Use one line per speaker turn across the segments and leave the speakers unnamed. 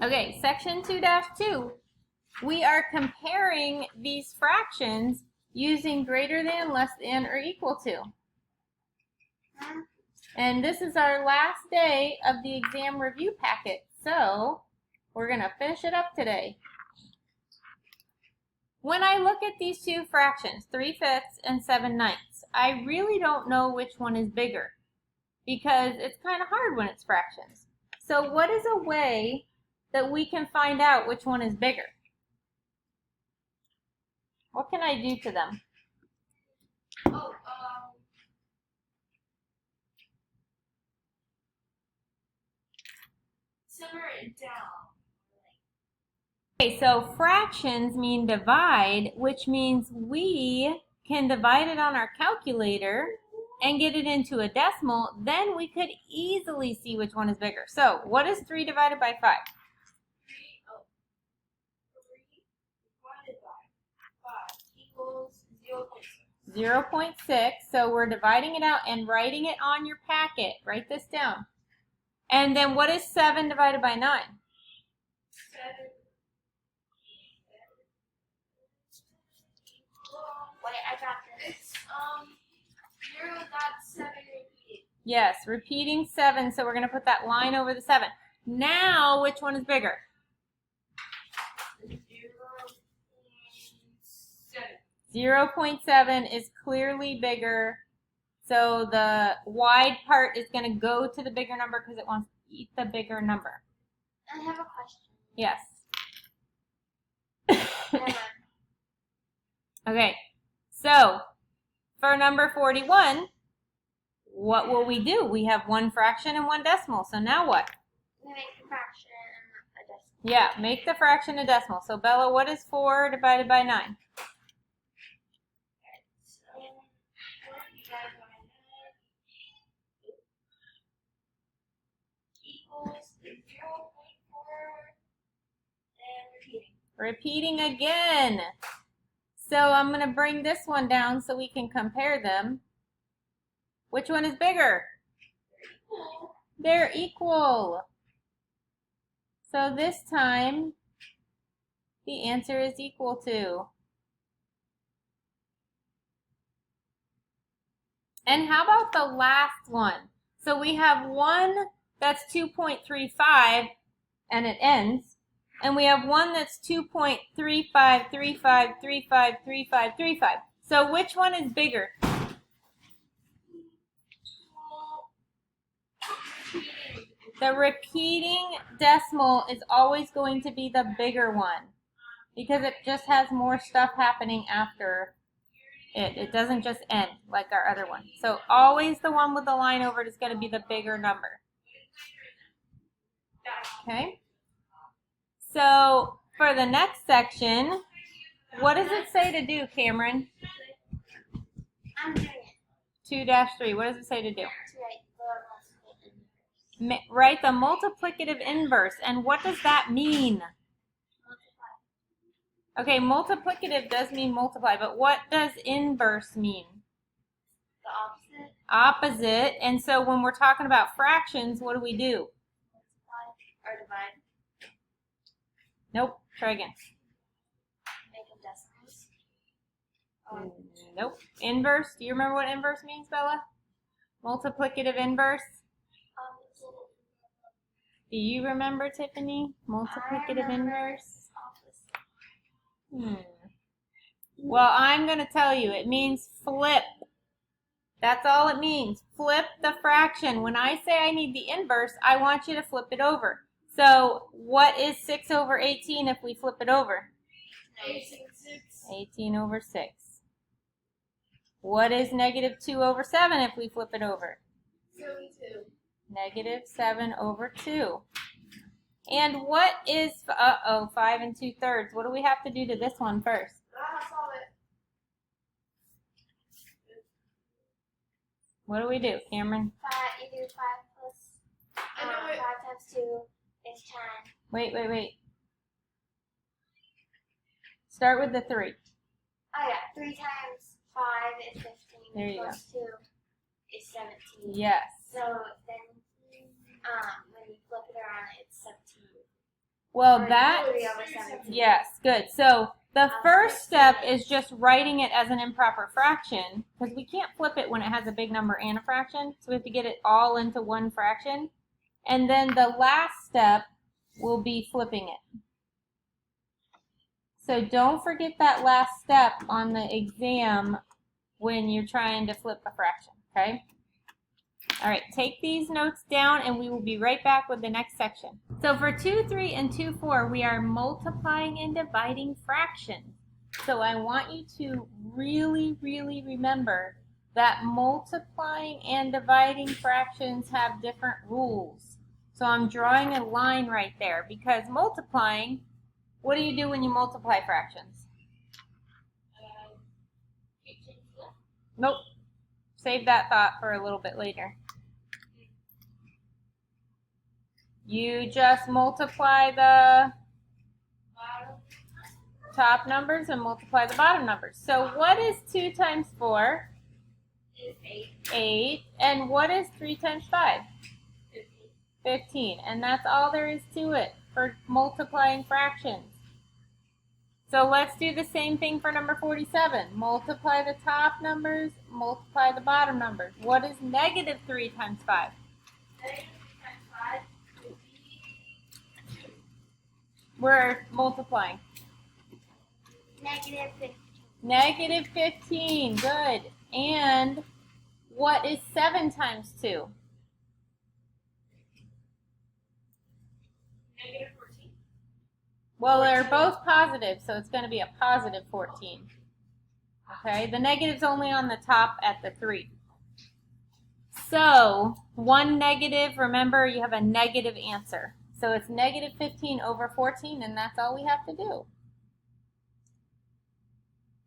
Okay, section 2-2. We are comparing these fractions using greater than, less than, or equal to. And this is our last day of the exam review packet, so we're going to finish it up today. When I look at these two fractions, 3/5 and 7/9, I really don't know which one is bigger because it's kind of hard when it's fractions. So what is a way that we can find out which one is bigger? What can I do to them?
Simmer it down.
Okay, so fractions mean divide, which means we can divide it on our calculator and get it into a decimal. Then we could easily see which one is bigger. So what is 3 divided by 5?
3 divided by 5 equals 0.6.
0.6. So we're dividing it out and writing it on your packet. Write this down. And then what is 7 divided by 9?
7. Wait, I got this. 0.7 repeated.
Yes, repeating 7. So we're going to put that line over the 7. Now, which one is bigger?
0.7.
0.7 is clearly bigger. So the wide part is going to go to the bigger number because it wants to eat the bigger number.
I have a question.
Yes.
Never mind.
Okay. So for number 41, what will we do? We have one fraction and one decimal. So now what?
We make the fraction a decimal.
Yeah, make the fraction a decimal. So Bella, what is 4 divided by 9?
So 4 divided by 9 equals 0.4 and repeating.
Repeating again. So I'm going to bring this one down so we can compare them. Which one is bigger? They're equal. So this time, the answer is equal to. And how about the last one? So we have one that's 2.35 and it ends. And we have one that's 2.3535353535. So which one is bigger? The repeating decimal is always going to be the bigger one because it just has more stuff happening after it. It doesn't just end like our other one. So always the one with the line over it is going to be the bigger number. Okay? So for the next section, what does it say to do, Cameron?
I'm doing it.
2-3. What does it say to do?
To
Write the multiplicative inverse. And what does that mean?
multiply.
Okay, multiplicative does mean multiply, but what does inverse mean?
The opposite.
Opposite. And so when we're talking about fractions, what do we do?
Multiply or divide.
Nope. Try again.
Make them decimals.
Nope. Inverse. Do you remember what inverse means, Bella? Multiplicative inverse. Do you remember, Tiffany? Multiplicative inverse? Well, I'm going to tell you. It means flip. That's all it means. Flip the fraction. When I say I need the inverse, I want you to flip it over. So what is 6 over 18 if we flip it over? 18 over 6. What is negative 2 over 7 if we flip it over?
72.
Negative 7 over 2. And what is, 5 2/3? What do we have to do to this one first?
Solve it.
What do we do, Cameron?
You do 5 plus 5 times 2 is 10.
Wait. Start with the 3.
Oh yeah, 3 times 5 is 15.
There you
plus 2 is 17.
Yes.
So then, when you flip it around, it's 17.
Well,
Or
that,
usually over 17.
yes, good. So the first step is just writing it as an improper fraction, because we can't flip it when it has a big number and a fraction, so we have to get it all into one fraction. And then the last step will be flipping it. So don't forget that last step on the exam when you're trying to flip a fraction, okay? All right, take these notes down and we will be right back with the next section. So for 2, 3, and 2, 4, we are multiplying and dividing fractions. So I want you to really, really remember that multiplying and dividing fractions have different rules. So I'm drawing a line right there because multiplying, what do you do when you multiply fractions? Nope. Save that thought for a little bit later. You just multiply the top numbers and multiply the bottom numbers. So what is 2 times 4? 8. And what is 3 times 5? 15. And that's all there is to it for multiplying fractions. So let's do the same thing for number 47. Multiply the top numbers, multiply the bottom numbers. What is negative 3 times 5?
Negative 3 times 5 would be 2.
We're multiplying.
Negative 15.
Negative 15. Good. And what is 7 times 2?
Negative 14.
Well, they're both positive, so it's going to be a positive 14. Okay, the negative's only on the top at the 3. So, one negative, remember you have a negative answer. So it's negative 15 over 14, and that's all we have to do.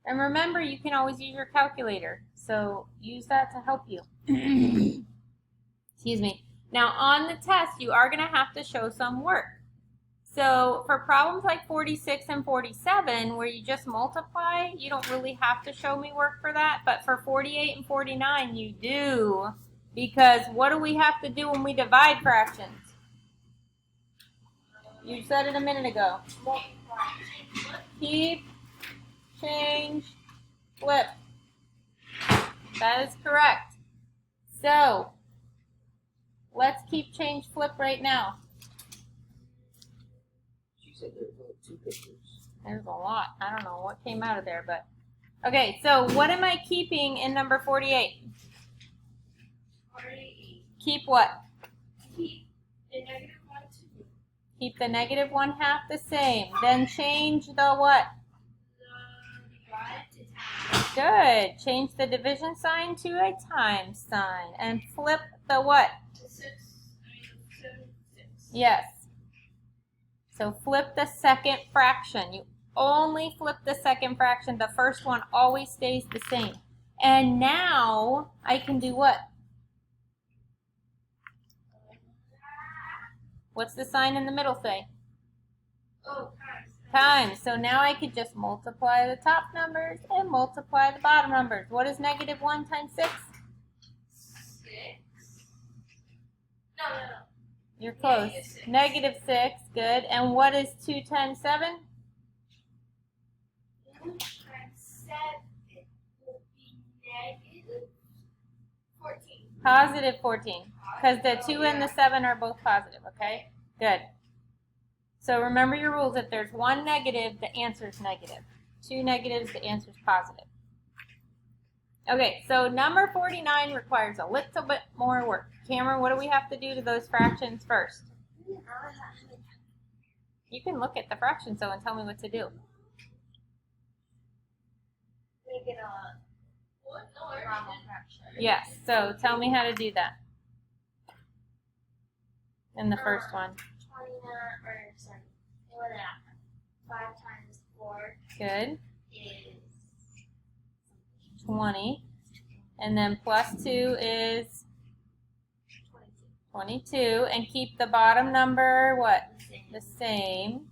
And remember, you can always use your calculator. So use that to help you. Excuse me. Now on the test, you are going to have to show some work. So for problems like 46 and 47, where you just multiply, you don't really have to show me work for that. But for 48 and 49, you do. Because what do we have to do when we divide fractions? You said it a minute ago. Keep, change, flip. That is correct. So, let's keep, change, flip right now.
She said there were 2 pictures.
There's a lot. I don't know what came out of there, but. Okay, so what am I keeping in number 48?
48.
Keep what?
Keep the negative 1 2.
Keep the negative 1/2 the same. Then change the what?
The divide to times.
Good. Change the division sign to a times sign. And flip the what?
The 7 6.
Yes. So flip the second fraction. You only flip the second fraction. The first one always stays the same. And now I can do what? What's the sign in the middle say?
Oh, times.
Times. So now I could just multiply the top numbers and multiply the bottom numbers. What is negative 1 times 6?
6. No.
You're close. Negative 6. Good. And what is 2 times 7?
2 times 7 will be negative 14.
Positive 14. Because the 2 and the 7 are both positive, okay? Good. So remember your rules. If there's one negative, the answer is negative. 2 negatives, the answer is positive. Okay, so number 49 requires a little bit more work. Cameron, what do we have to do to those fractions first? You can look at the fractions, though, and tell me what to do.
Make it a normal fraction.
Yes, so tell me how to do that. In the first one.
5 times 4
Good.
is
20. And then plus 2 is 22. And keep the bottom number, what? The same.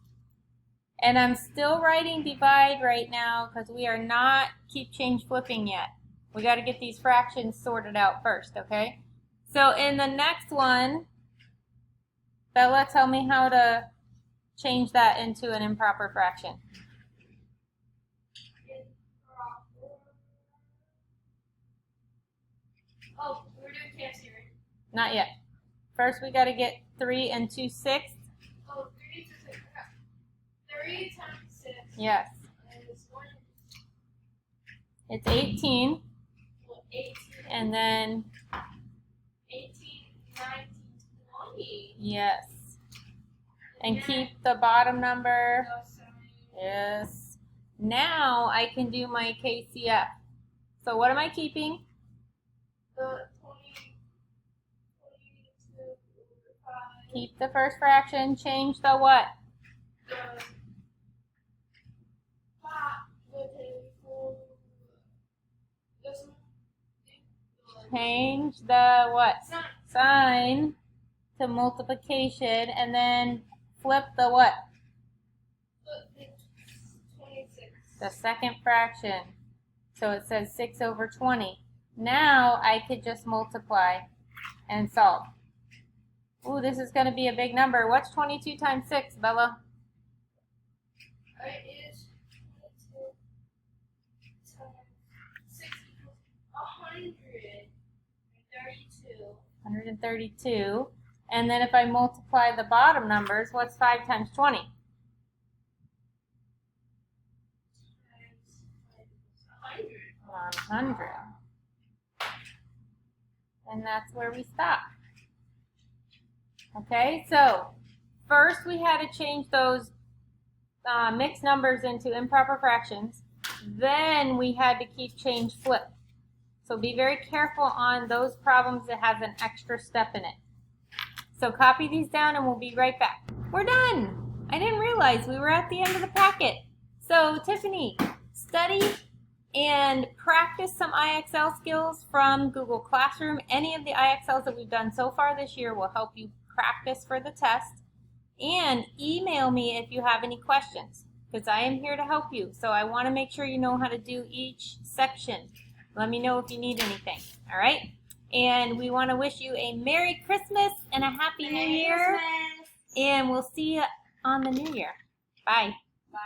And I'm still writing divide right now because we are not keep, change, flipping yet. We got to get these fractions sorted out first, okay? So in the next one, Bella, tell me how to change that into an improper fraction?
Oh, we're doing KFC, right?
Not yet. First, we got to get 3 and 2/6.
Oh, 3 to 6. Okay. 3 times 6.
Yes.
Is 1.
It's 18.
Well, 18.
And then,
18, 19, 20.
yes. And keep the bottom number.
No, sorry.
Yes. Now I can do my KCF. So what am I keeping?
The 20, 22, 5.
Keep the first fraction. Change the what?
The 5. The 4.
Change the what?
Sign.
Sign to multiplication, and then flip the what?
The 26.
The second fraction. So it says 6 over 20. Now I could just multiply and solve. Ooh, this is going to be a big number. What's 22 times 6, Bella?
It is 22 times 6 equals 132.
132. And then if I multiply the bottom numbers, what's 5 times 20? 100. And that's where we stop. Okay, so first we had to change those mixed numbers into improper fractions. Then we had to keep change flip. So be very careful on those problems that has an extra step in it. So copy these down and we'll be right back. We're done. I didn't realize we were at the end of the packet. So Tiffany, study and practice some IXL skills from Google Classroom. Any of the IXLs that we've done so far this year will help you practice for the test. And email me if you have any questions, because I am here to help you. So I want to make sure you know how to do each section. Let me know if you need anything. All right? And we want to wish you a Merry Christmas and a Happy New Year.
Christmas.
And we'll see you on the New Year. Bye.
Bye.